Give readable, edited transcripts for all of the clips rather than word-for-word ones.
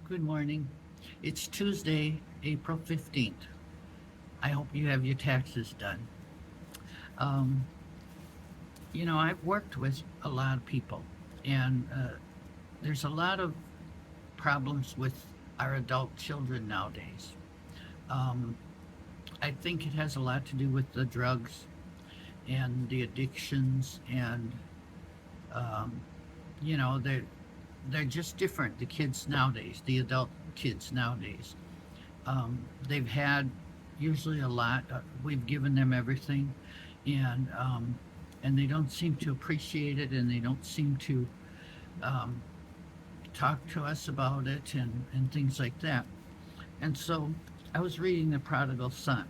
Good morning. It's Tuesday, April 15th. I hope you have your taxes done. Um, I've worked with a lot of people, and there's a lot of problems with our adult children nowadays. Um, I think it has a lot to do with the drugs and the addictions, and um, you know, they're just different. The kids nowadays, the adult kids nowadays. They've had usually a lot. We've given them everything, and and they don't seem to appreciate it, and they don't seem to um, talk to us about it, and things like that. And so, I was reading the Prodigal Son,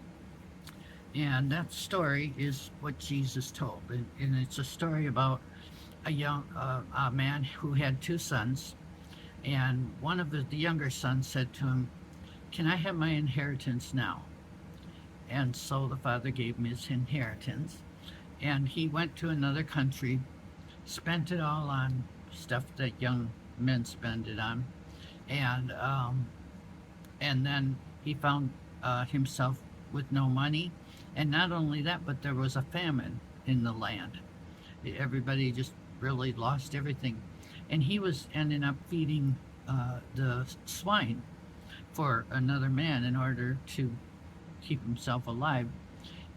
and that story is what Jesus told, and it's a story about a man who had two sons, and one of the younger sons said to him, "Can I have my inheritance now?" And so the father gave him his inheritance. And he went to another country, spent it all on stuff that young men spend it on. And, um, and then he found himself with no money. And not only that, but there was a famine in the land. Everybody just really lost everything. And he was ending up feeding the swine for another man in order to keep himself alive.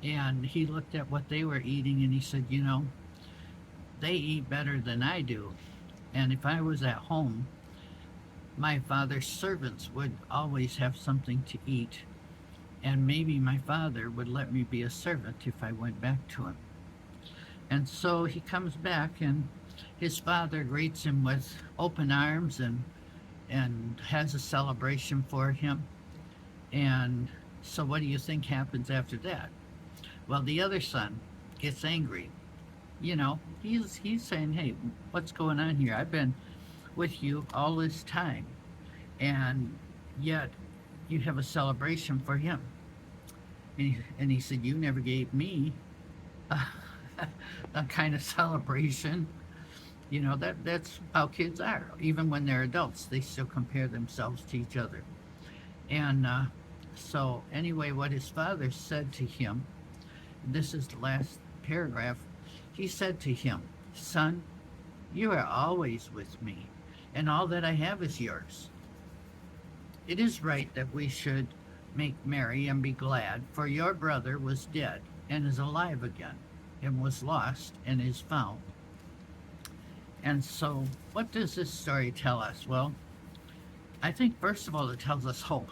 And he looked at what they were eating and he said, they eat better than I do. And if I was at home, my father's servants would always have something to eat. And maybe my father would let me be a servant if I went back to him. And so he comes back, and his father greets him with open arms and has a celebration for him. And so, what do you think happens after that? Well, the other son gets angry. He's saying, "Hey, what's going on here? I've been with you all this time, and yet you have a celebration for him." And he said, "You never gave me a, a kind of celebration." That's how kids are. Even when they're adults, they still compare themselves to each other. And so, anyway, what his father said to him, this is the last paragraph. He said to him, "Son, you are always with me, and all that I have is yours. It is right that we should make merry and be glad, for your brother was dead and is alive again, and was lost and is found." And so, what does this story tell us? Well, I think first of all, it tells us hope.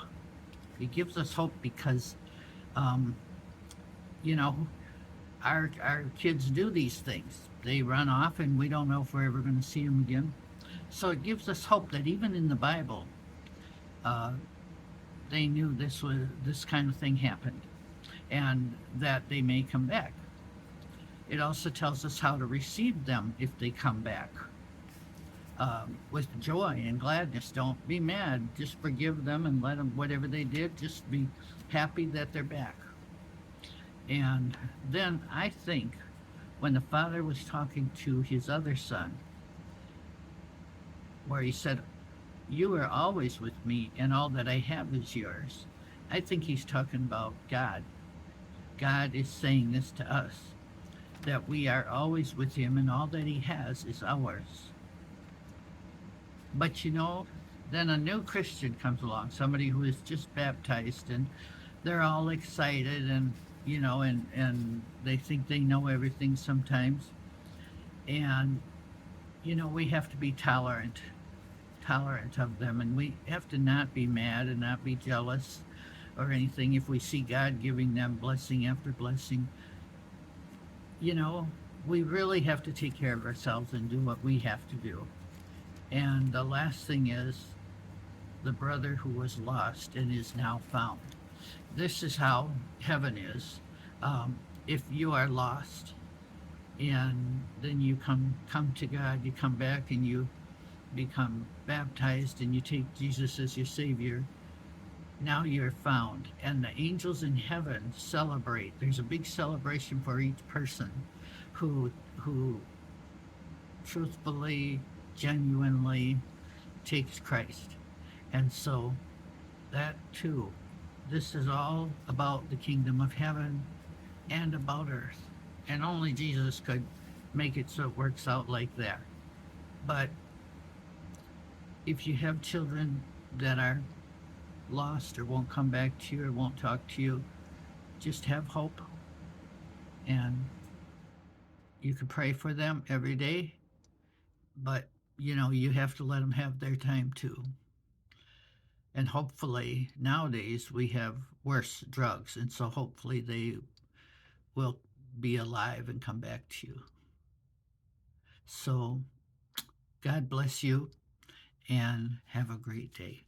It gives us hope because, um, you know, our kids do these things. They run off, and we don't know if we're ever going to see them again. So it gives us hope that even in the Bible, uh, they knew this kind of thing happened, and that they may come back. It also tells us how to receive them if they come back. With joy and gladness. Don't be mad. Just forgive them and let them, whatever they did, just be happy that they're back. And then I think when the father was talking to his other son, where he said, "You are always with me, and all that I have is yours," I think he's talking about God. God is saying this to us, that we are always with him, and all that he has is ours. But then a new Christian comes along, somebody who is just baptized, and they're all excited, and and they think they know everything sometimes. And we have to be tolerant of them, and we have to not be mad and not be jealous or anything if we see God giving them blessing after blessing. You know, we really have to take care of ourselves and do what we have to do. And the last thing is the brother who was lost and is now found. This is how heaven is. If you are lost and then you come to God, you come back and you become baptized and you take Jesus as your Savior, now you're found. And the angels in heaven celebrate. There's a big celebration for each person who truthfully, genuinely takes Christ. And so that too, this is all about the kingdom of heaven and about earth. And only Jesus could make it so it works out like that. But if you have children that are lost or won't come back to you or won't talk to you, just have hope. And you can pray for them every day, but you have to let them have their time too. And hopefully nowadays we have worse drugs, and so hopefully they will be alive and come back to you. So God bless you and have a great day.